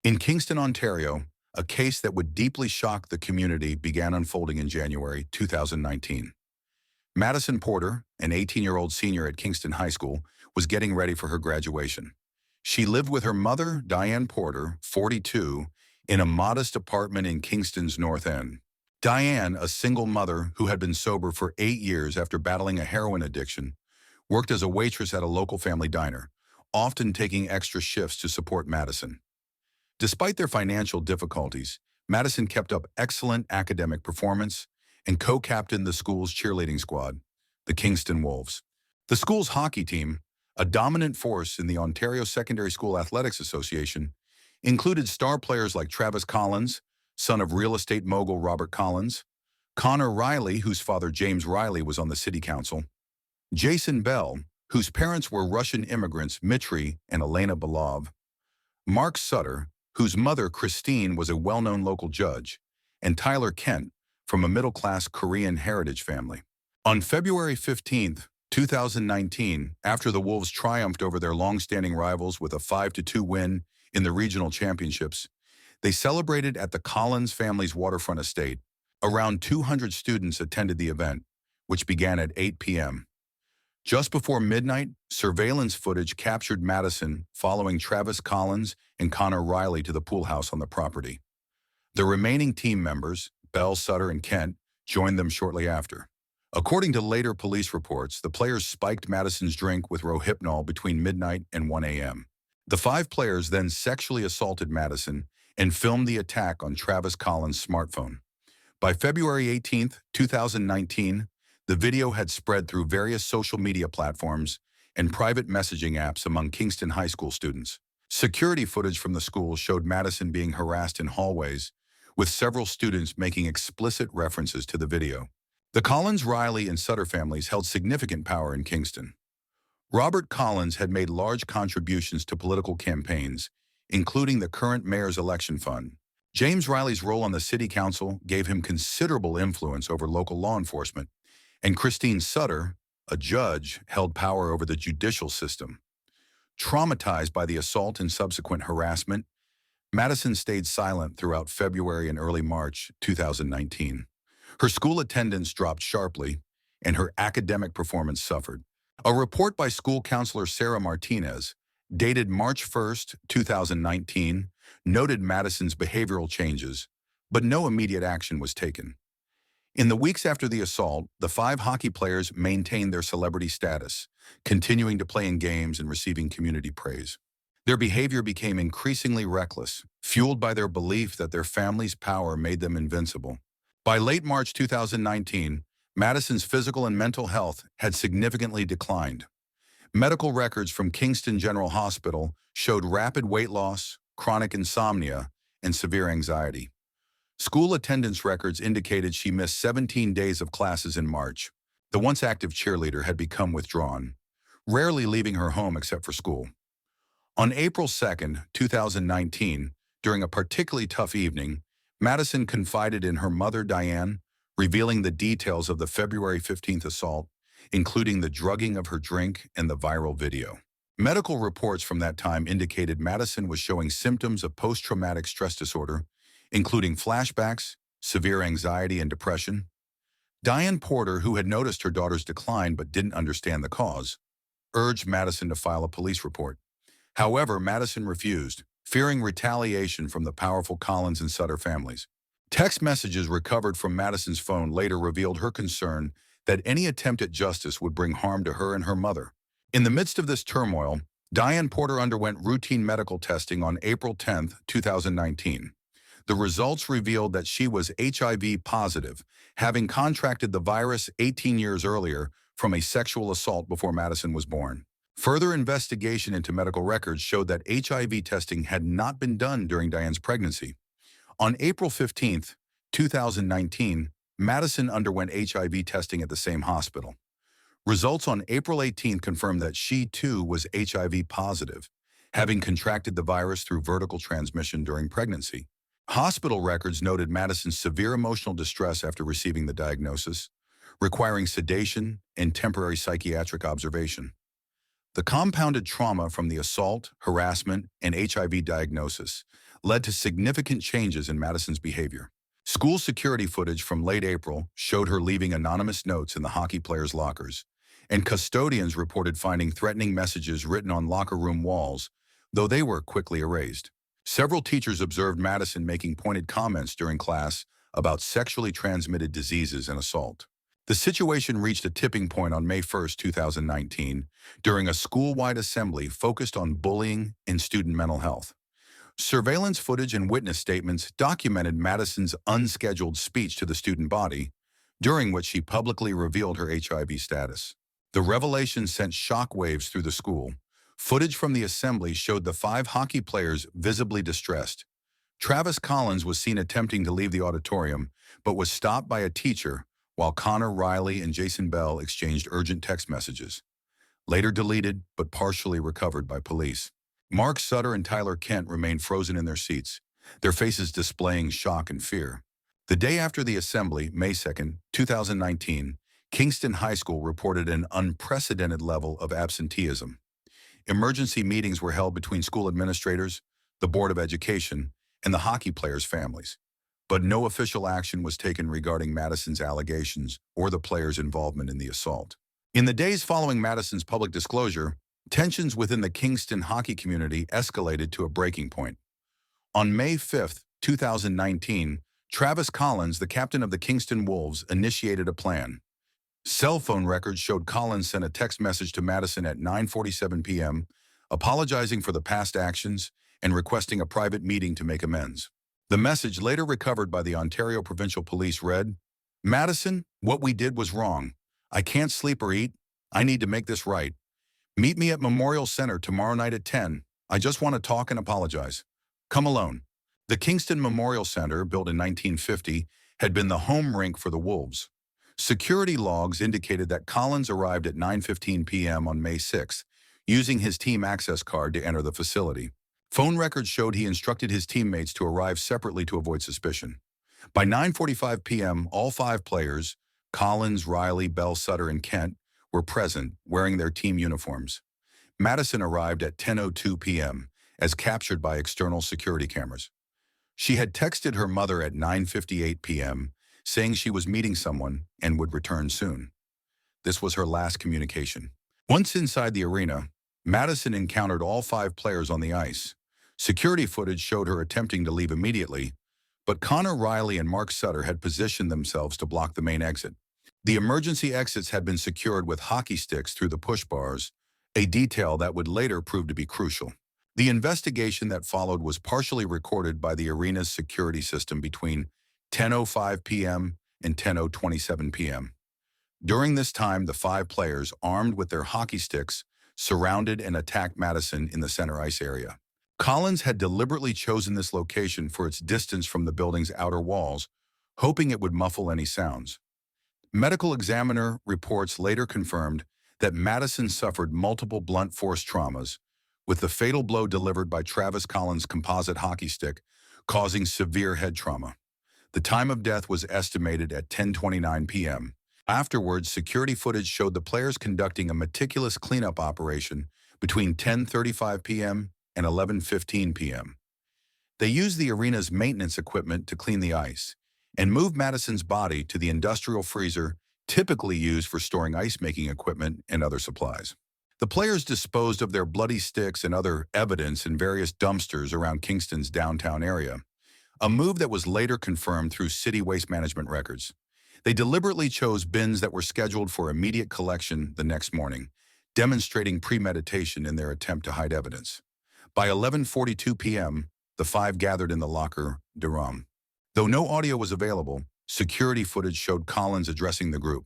In Kingston, Ontario, a case that would deeply shock the community began unfolding in January 2019. Madison Porter, an 18-year-old senior at Kingston High School, was getting ready for her graduation. She lived with her mother, Diane Porter, 42, in a modest apartment in Kingston's North End. Diane, a single mother who had been sober for 8 years after battling a heroin addiction, worked as a waitress at a local family diner, often taking extra shifts to support Madison. Despite their financial difficulties, Madison kept up excellent academic performance and co-captained the school's cheerleading squad, the Kingston Wolves. The school's hockey team, a dominant force in the Ontario Secondary School Athletics Association, included star players like Travis Collins, son of real estate mogul Robert Collins, Connor Riley, whose father James Riley was on the city council, Jason Bell, whose parents were Russian immigrants Mitri and Elena Belov, Mark Sutter, whose mother, Christine, was a well-known local judge, and Tyler Kent, from a middle-class Korean heritage family. On February 15, 2019, after the Wolves triumphed over their long-standing rivals with a 5-2 win in the regional championships, they celebrated at the Collins family's waterfront estate. Around 200 students attended the event, which began at 8 p.m. Just before midnight, surveillance footage captured Madison following Travis Collins and Connor Riley to the pool house on the property. The remaining team members, Bell, Sutter, and Kent, joined them shortly after. According to later police reports, the players spiked Madison's drink with Rohypnol between midnight and 1 a.m. The 5 players then sexually assaulted Madison and filmed the attack on Travis Collins' smartphone. By February 18, 2019, the video had spread through various social media platforms and private messaging apps among Kingston High School students. Security footage from the school showed Madison being harassed in hallways, with several students making explicit references to the video. The Collins, Riley, and Sutter families held significant power in Kingston. Robert Collins had made large contributions to political campaigns, including the current mayor's election fund. James Riley's role on the city council gave him considerable influence over local law enforcement, and Christine Sutter, a judge, held power over the judicial system. Traumatized by the assault and subsequent harassment, Madison stayed silent throughout February and early March 2019. Her school attendance dropped sharply, and her academic performance suffered. A report by school counselor Sarah Martinez, dated March 1, 2019, noted Madison's behavioral changes, but no immediate action was taken. In the weeks after the assault, the 5 hockey players maintained their celebrity status, continuing to play in games and receiving community praise. Their behavior became increasingly reckless, fueled by their belief that their family's power made them invincible. By late March 2019, Madison's physical and mental health had significantly declined. Medical records from Kingston General Hospital showed rapid weight loss, chronic insomnia, and severe anxiety. School attendance records indicated she missed 17 days of classes in March. The once active cheerleader had become withdrawn, rarely leaving her home except for school. On April 2, 2019, during a particularly tough evening, Madison confided in her mother, Diane, revealing the details of the February 15th assault, including the drugging of her drink and the viral video. Medical reports from that time indicated Madison was showing symptoms of post-traumatic stress disorder, including flashbacks, severe anxiety, and depression. Diane Porter, who had noticed her daughter's decline but didn't understand the cause, urged Madison to file a police report. However, Madison refused, fearing retaliation from the powerful Collins and Sutter families. Text messages recovered from Madison's phone later revealed her concern that any attempt at justice would bring harm to her and her mother. In the midst of this turmoil, Diane Porter underwent routine medical testing on April 10, 2019. The results revealed that she was HIV positive, having contracted the virus 18 years earlier from a sexual assault before Madison was born. Further investigation into medical records showed that HIV testing had not been done during Diane's pregnancy. On April 15, 2019, Madison underwent HIV testing at the same hospital. Results on April 18 confirmed that she too was HIV positive, having contracted the virus through vertical transmission during pregnancy. Hospital records noted Madison's severe emotional distress after receiving the diagnosis, requiring sedation and temporary psychiatric observation. The compounded trauma from the assault, harassment, and HIV diagnosis led to significant changes in Madison's behavior. School security footage from late April showed her leaving anonymous notes in the hockey players' lockers, and custodians reported finding threatening messages written on locker room walls, though they were quickly erased. Several teachers observed Madison making pointed comments during class about sexually transmitted diseases and assault. The situation reached a tipping point on May 1, 2019, during a school-wide assembly focused on bullying and student mental health. Surveillance footage and witness statements documented Madison's unscheduled speech to the student body, during which she publicly revealed her HIV status. The revelation sent shockwaves through the school. Footage from the assembly showed the 5 hockey players visibly distressed. Travis Collins was seen attempting to leave the auditorium, but was stopped by a teacher, while Connor Riley and Jason Bell exchanged urgent text messages, later deleted but partially recovered by police. Mark Sutter and Tyler Kent remained frozen in their seats, their faces displaying shock and fear. The day after the assembly, May 2, 2019, Kingston High School reported an unprecedented level of absenteeism. Emergency meetings were held between school administrators, the Board of Education, and the hockey players' families. But no official action was taken regarding Madison's allegations or the players' involvement in the assault. In the days following Madison's public disclosure, tensions within the Kingston hockey community escalated to a breaking point. On May 5, 2019, Travis Collins, the captain of the Kingston Wolves, initiated a plan. Cell phone records showed Collins sent a text message to Madison at 9:47 p.m., apologizing for the past actions and requesting a private meeting to make amends. The message, later recovered by the Ontario Provincial Police, read, "Madison, what we did was wrong. I can't sleep or eat. I need to make this right. Meet me at Memorial Center tomorrow night at 10. I just want to talk and apologize. Come alone." The Kingston Memorial Center, built in 1950, had been the home rink for the Wolves. Security logs indicated that Collins arrived at 9:15 p.m. on May 6, using his team access card to enter the facility. Phone records showed he instructed his teammates to arrive separately to avoid suspicion. By 9:45 p.m., all 5 players, Collins, Riley, Bell, Sutter, and Kent, were present, wearing their team uniforms. Madison arrived at 10:02 p.m., as captured by external security cameras. She had texted her mother at 9:58 p.m., saying she was meeting someone and would return soon. This was her last communication. Once inside the arena, Madison encountered all 5 players on the ice. Security footage showed her attempting to leave immediately, but Connor Riley and Mark Sutter had positioned themselves to block the main exit. The emergency exits had been secured with hockey sticks through the push bars, a detail that would later prove to be crucial. The investigation that followed was partially recorded by the arena's security system between 10:05 p.m. and 10:27 p.m. During this time, the 5 players, armed with their hockey sticks, surrounded and attacked Madison in the center ice area. Collins had deliberately chosen this location for its distance from the building's outer walls, hoping it would muffle any sounds. Medical examiner reports later confirmed that Madison suffered multiple blunt force traumas, with the fatal blow delivered by Travis Collins' composite hockey stick causing severe head trauma. The time of death was estimated at 10:29 p.m. Afterwards, security footage showed the players conducting a meticulous cleanup operation between 10:35 p.m. and 11:15 p.m. They used the arena's maintenance equipment to clean the ice and moved Madison's body to the industrial freezer typically used for storing ice-making equipment and other supplies. The players disposed of their bloody sticks and other evidence in various dumpsters around Kingston's downtown area, a move that was later confirmed through city waste management records. They deliberately chose bins that were scheduled for immediate collection the next morning, demonstrating premeditation in their attempt to hide evidence. By 11:42 p.m., the 5 gathered in the locker room. Though no audio was available, security footage showed Collins addressing the group,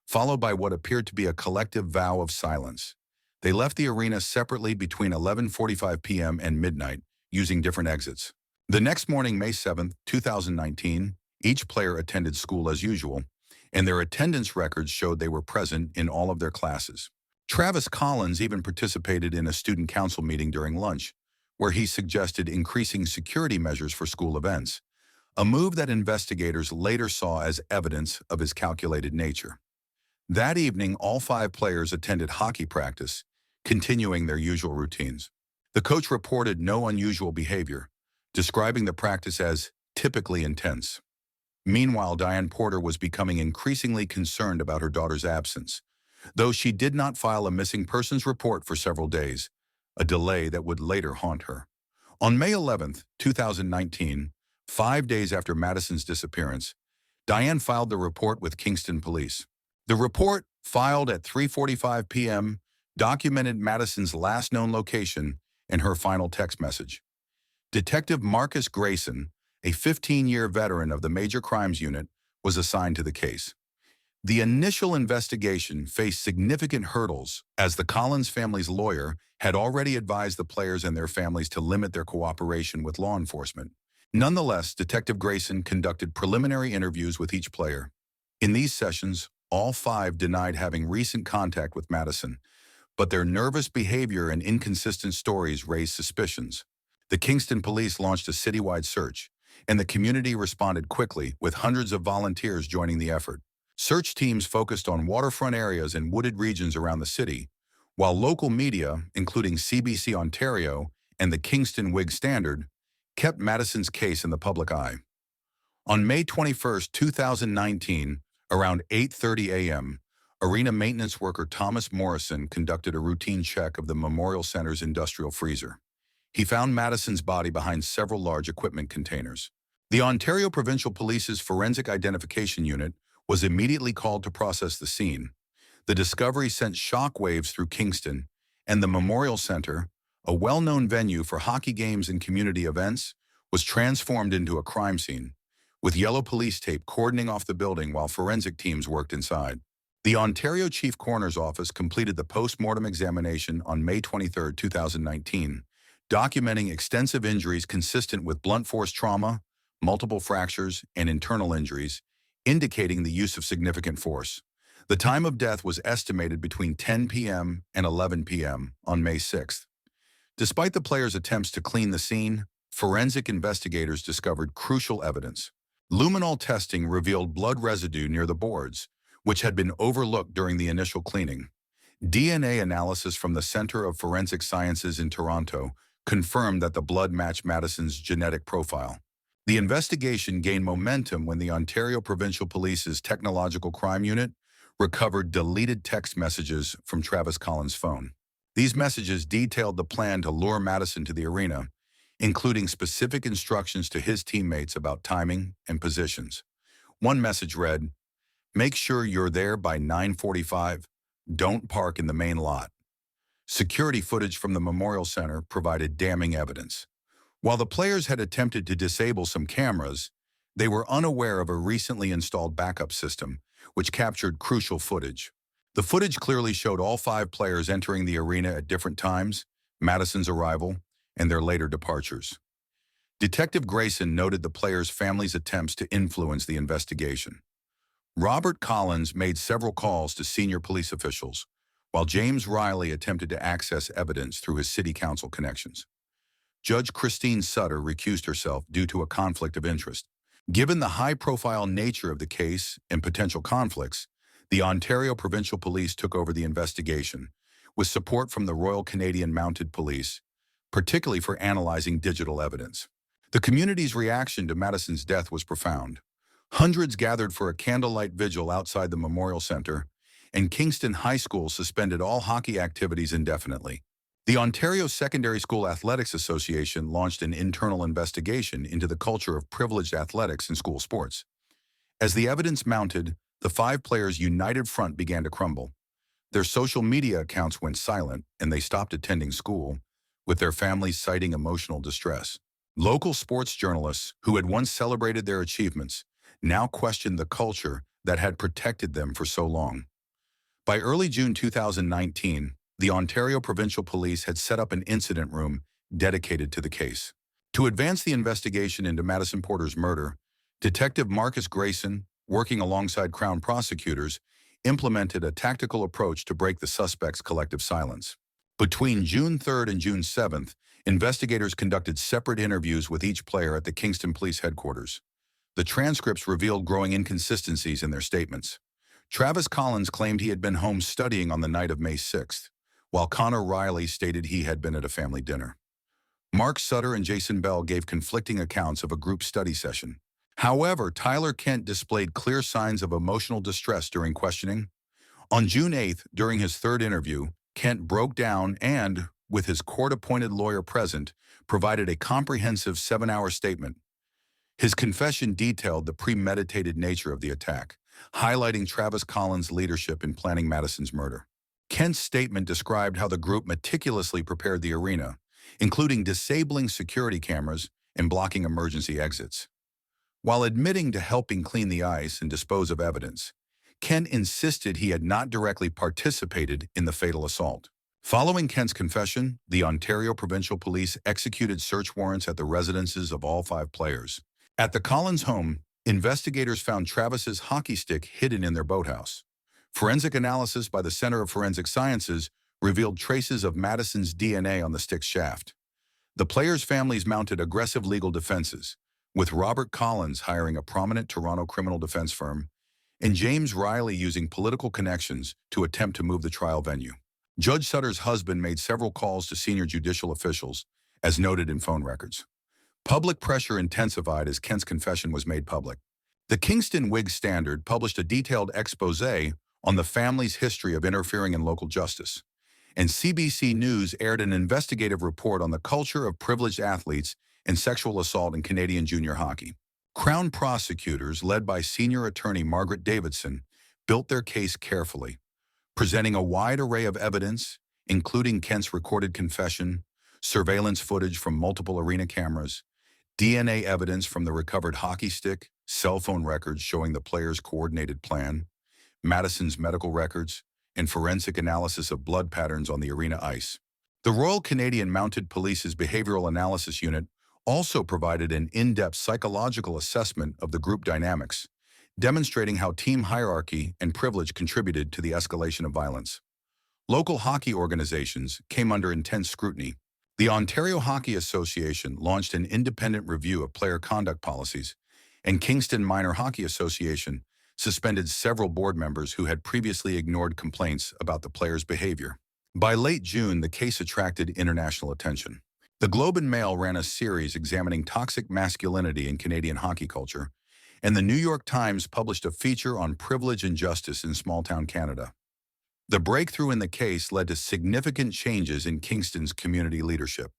followed by what appeared to be a collective vow of silence. They left the arena separately between 11:45 p.m. and midnight, using different exits. The next morning, May 7, 2019, each player attended school as usual, and their attendance records showed they were present in all of their classes. Travis Collins even participated in a student council meeting during lunch, where he suggested increasing security measures for school events, a move that investigators later saw as evidence of his calculated nature. That evening, all 5 players attended hockey practice, continuing their usual routines. The coach reported no unusual behavior, describing the practice as typically intense. Meanwhile, Diane Porter was becoming increasingly concerned about her daughter's absence, though she did not file a missing persons report for several days, a delay that would later haunt her. On May 11, 2019, 5 days after Madison's disappearance, Diane filed the report with Kingston Police. The report, filed at 3:45 p.m., documented Madison's last known location and her final text message. Detective Marcus Grayson, a 15-year veteran of the Major Crimes Unit, was assigned to the case. The initial investigation faced significant hurdles as the Collins family's lawyer had already advised the players and their families to limit their cooperation with law enforcement. Nonetheless, Detective Grayson conducted preliminary interviews with each player. In these sessions, all 5 denied having recent contact with Madison, but their nervous behavior and inconsistent stories raised suspicions. The Kingston Police launched a citywide search, and the community responded quickly, with hundreds of volunteers joining the effort. Search teams focused on waterfront areas and wooded regions around the city, while local media, including CBC Ontario and the Kingston Whig Standard, kept Madison's case in the public eye. On May 21, 2019, around 8:30 a.m., arena maintenance worker Thomas Morrison conducted a routine check of the Memorial Center's industrial freezer. He found Madison's body behind several large equipment containers. The Ontario Provincial Police's Forensic Identification Unit was immediately called to process the scene. The discovery sent shockwaves through Kingston, and the Memorial Center, a well-known venue for hockey games and community events, was transformed into a crime scene, with yellow police tape cordoning off the building while forensic teams worked inside. The Ontario Chief Coroner's Office completed the post-mortem examination on May 23, 2019, documenting extensive injuries consistent with blunt force trauma, multiple fractures, and internal injuries, indicating the use of significant force. The time of death was estimated between 10 p.m. and 11 p.m. on May 6th. Despite the players' attempts to clean the scene, forensic investigators discovered crucial evidence. Luminol testing revealed blood residue near the boards, which had been overlooked during the initial cleaning. DNA analysis from the Center of Forensic Sciences in Toronto confirmed that the blood matched Madison's genetic profile. The investigation gained momentum when the Ontario Provincial Police's Technological Crime Unit recovered deleted text messages from Travis Collins' phone. These messages detailed the plan to lure Madison to the arena, including specific instructions to his teammates about timing and positions. One message read, "Make sure you're there by 9:45. Don't park in the main lot." Security footage from the Memorial Center provided damning evidence. While the players had attempted to disable some cameras, they were unaware of a recently installed backup system, which captured crucial footage. The footage clearly showed all 5 players entering the arena at different times, Madison's arrival, and their later departures. Detective Grayson noted the players' families' attempts to influence the investigation. Robert Collins made several calls to senior police officials, while James Riley attempted to access evidence through his city council connections. Judge Christine Sutter recused herself due to a conflict of interest. Given the high-profile nature of the case and potential conflicts, the Ontario Provincial Police took over the investigation, with support from the Royal Canadian Mounted Police, particularly for analyzing digital evidence. The community's reaction to Madison's death was profound. Hundreds gathered for a candlelight vigil outside the Memorial Center, and Kingston High School suspended all hockey activities indefinitely. The Ontario Secondary School Athletics Association launched an internal investigation into the culture of privileged athletics in school sports. As the evidence mounted, the 5 players' united front began to crumble. Their social media accounts went silent, and they stopped attending school, with their families citing emotional distress. Local sports journalists, who had once celebrated their achievements, now questioned the culture that had protected them for so long. By early June 2019, the Ontario Provincial Police had set up an incident room dedicated to the case. To advance the investigation into Madison Porter's murder, Detective Marcus Grayson, working alongside Crown prosecutors, implemented a tactical approach to break the suspect's collective silence. Between June 3rd and June 7th, investigators conducted separate interviews with each player at the Kingston Police Headquarters. The transcripts revealed growing inconsistencies in their statements. Travis Collins claimed he had been home studying on the night of May 6th, while Connor Riley stated he had been at a family dinner. Mark Sutter and Jason Bell gave conflicting accounts of a group study session. However, Tyler Kent displayed clear signs of emotional distress during questioning. On June 8th, during his third interview, Kent broke down and, with his court-appointed lawyer present, provided a comprehensive 7-hour statement. His confession detailed the premeditated nature of the attack, highlighting Travis Collins' leadership in planning Madison's murder. Kent's statement described how the group meticulously prepared the arena, including disabling security cameras and blocking emergency exits. While admitting to helping clean the ice and dispose of evidence, Kent insisted he had not directly participated in the fatal assault. Following Kent's confession, the Ontario Provincial Police executed search warrants at the residences of all 5 players. At the Collins home, investigators found Travis's hockey stick hidden in their boathouse. Forensic analysis by the Center of Forensic Sciences revealed traces of Madison's DNA on the stick's shaft. The players' families mounted aggressive legal defenses, with Robert Collins hiring a prominent Toronto criminal defense firm and James Riley using political connections to attempt to move the trial venue. Judge Sutter's husband made several calls to senior judicial officials, as noted in phone records. Public pressure intensified as Kent's confession was made public. The Kingston Whig Standard published a detailed exposé on the family's history of interfering in local justice, and CBC News aired an investigative report on the culture of privileged athletes and sexual assault in Canadian junior hockey. Crown prosecutors, led by senior attorney Margaret Davidson, built their case carefully, presenting a wide array of evidence, including Kent's recorded confession, surveillance footage from multiple arena cameras, DNA evidence from the recovered hockey stick, cell phone records showing the players' coordinated plan, Madison's medical records, and forensic analysis of blood patterns on the arena ice. The Royal Canadian Mounted Police's Behavioral Analysis Unit also provided an in-depth psychological assessment of the group dynamics, demonstrating how team hierarchy and privilege contributed to the escalation of violence. Local hockey organizations came under intense scrutiny. The Ontario Hockey Association launched an independent review of player conduct policies, and Kingston Minor Hockey Association suspended several board members who had previously ignored complaints about the players' behavior. By late June, the case attracted international attention. The Globe and Mail ran a series examining toxic masculinity in Canadian hockey culture, and the New York Times published a feature on privilege and justice in small-town Canada. The breakthrough in the case led to significant changes in Kingston's community leadership.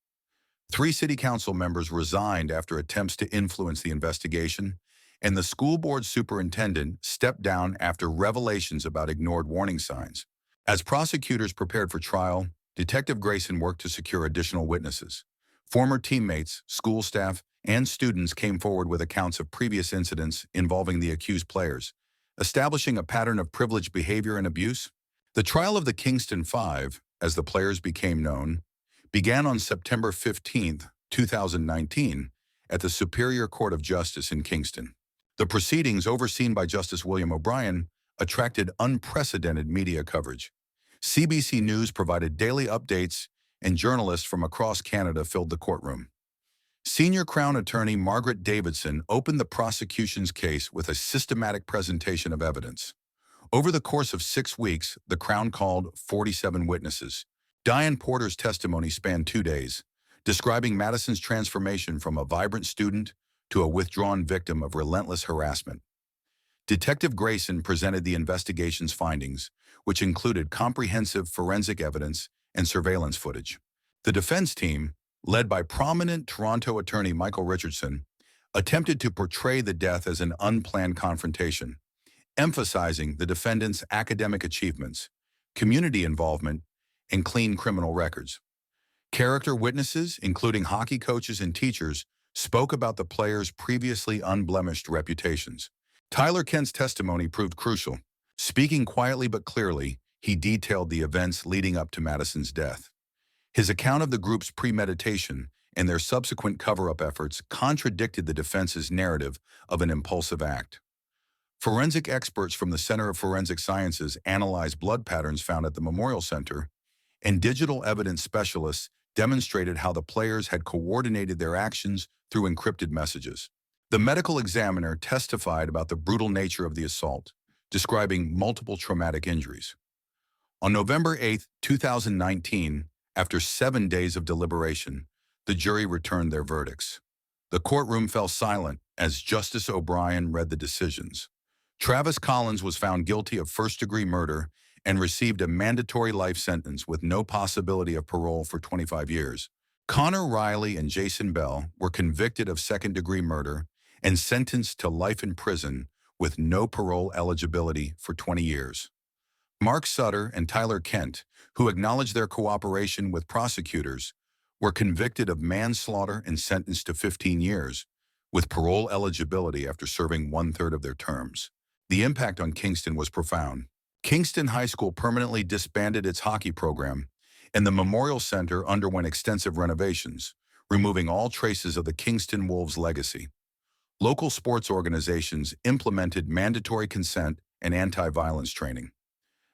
3 city council members resigned after attempts to influence the investigation, and the school board superintendent stepped down after revelations about ignored warning signs. As prosecutors prepared for trial, Detective Grayson worked to secure additional witnesses. Former teammates, school staff, and students came forward with accounts of previous incidents involving the accused players, establishing a pattern of privileged behavior and abuse. The trial of the Kingston Five, as the players became known, began on September 15, 2019, at the Superior Court of Justice in Kingston. The proceedings, overseen by Justice William O'Brien, attracted unprecedented media coverage. CBC News provided daily updates, and journalists from across Canada filled the courtroom. Senior Crown Attorney Margaret Davidson opened the prosecution's case with a systematic presentation of evidence. Over the course of 6 weeks, the Crown called 47 witnesses. Diane Porter's testimony spanned 2 days, describing Madison's transformation from a vibrant student to a withdrawn victim of relentless harassment. Detective Grayson presented the investigation's findings, which included comprehensive forensic evidence and surveillance footage. The defense team, led by prominent Toronto attorney Michael Richardson, attempted to portray the death as an unplanned confrontation, emphasizing the defendant's academic achievements, community involvement, and clean criminal records. Character witnesses, including hockey coaches and teachers, spoke about the players' previously unblemished reputations. Tyler Kent's testimony proved crucial. Speaking quietly but clearly, he detailed the events leading up to Madison's death. His account of the group's premeditation and their subsequent cover-up efforts contradicted the defense's narrative of an impulsive act. Forensic experts from the Center of Forensic Sciences analyzed blood patterns found at the Memorial Center, and digital evidence specialists demonstrated how the players had coordinated their actions through encrypted messages. The medical examiner testified about the brutal nature of the assault, describing multiple traumatic injuries. On November 8, 2019, after 7 days of deliberation, The jury returned their verdicts. The courtroom fell silent as Justice O'Brien read the decisions. Travis Collins was found guilty of first-degree murder and received a mandatory life sentence with no possibility of parole for 25 years. Connor Riley and Jason Bell were convicted of second-degree murder and sentenced to life in prison with no parole eligibility for 20 years. Mark Sutter and Tyler Kent, who acknowledged their cooperation with prosecutors, were convicted of manslaughter and sentenced to 15 years, with parole eligibility after serving one-third of their terms. The impact on Kingston was profound. Kingston High School permanently disbanded its hockey program, and the Memorial Center underwent extensive renovations, removing all traces of the Kingston Wolves' legacy. Local sports organizations implemented mandatory consent and anti-violence training.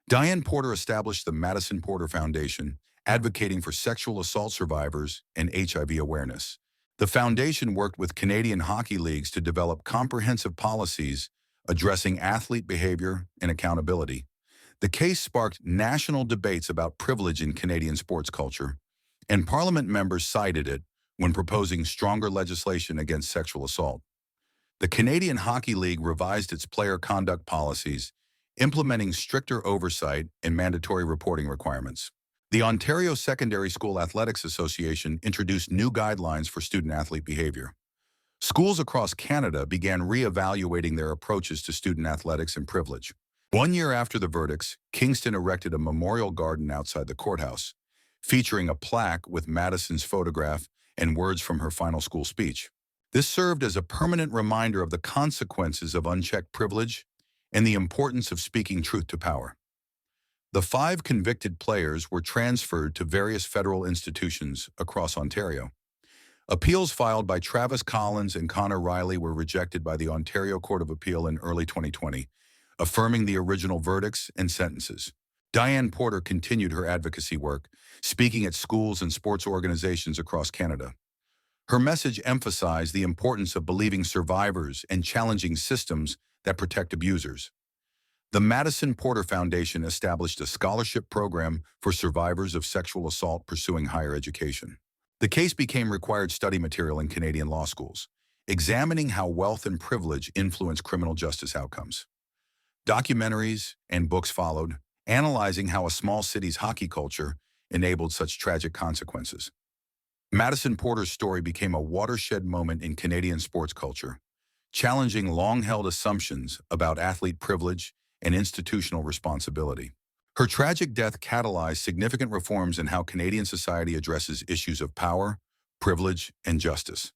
Diane Porter established the Madison Porter Foundation, advocating for sexual assault survivors and HIV awareness. The foundation worked with Canadian hockey leagues to develop comprehensive policies addressing athlete behavior and accountability. The case sparked national debates about privilege in Canadian sports culture, and Parliament members cited it when proposing stronger legislation against sexual assault. The Canadian Hockey League revised its player conduct policies, implementing stricter oversight and mandatory reporting requirements. The Ontario Secondary School Athletics Association introduced new guidelines for student-athlete behavior. Schools across Canada began re-evaluating their approaches to student athletics and privilege. 1 year after the verdicts, Kingston erected a memorial garden outside the courthouse, featuring a plaque with Madison's photograph and words from her final school speech. This served as a permanent reminder of the consequences of unchecked privilege and the importance of speaking truth to power. The 5 convicted players were transferred to various federal institutions across Ontario. Appeals filed by Travis Collins and Connor Riley were rejected by the Ontario Court of Appeal in early 2020, affirming the original verdicts and sentences. Diane Porter continued her advocacy work, speaking at schools and sports organizations across Canada. Her message emphasized the importance of believing survivors and challenging systems that protect abusers. The Madison Porter Foundation established a scholarship program for survivors of sexual assault pursuing higher education. The case became required study material in Canadian law schools, examining how wealth and privilege influence criminal justice outcomes. Documentaries and books followed, analyzing how a small city's hockey culture enabled such tragic consequences. Madison Porter's story became a watershed moment in Canadian sports culture, challenging long-held assumptions about athlete privilege and institutional responsibility. Her tragic death catalyzed significant reforms in how Canadian society addresses issues of power, privilege, and justice.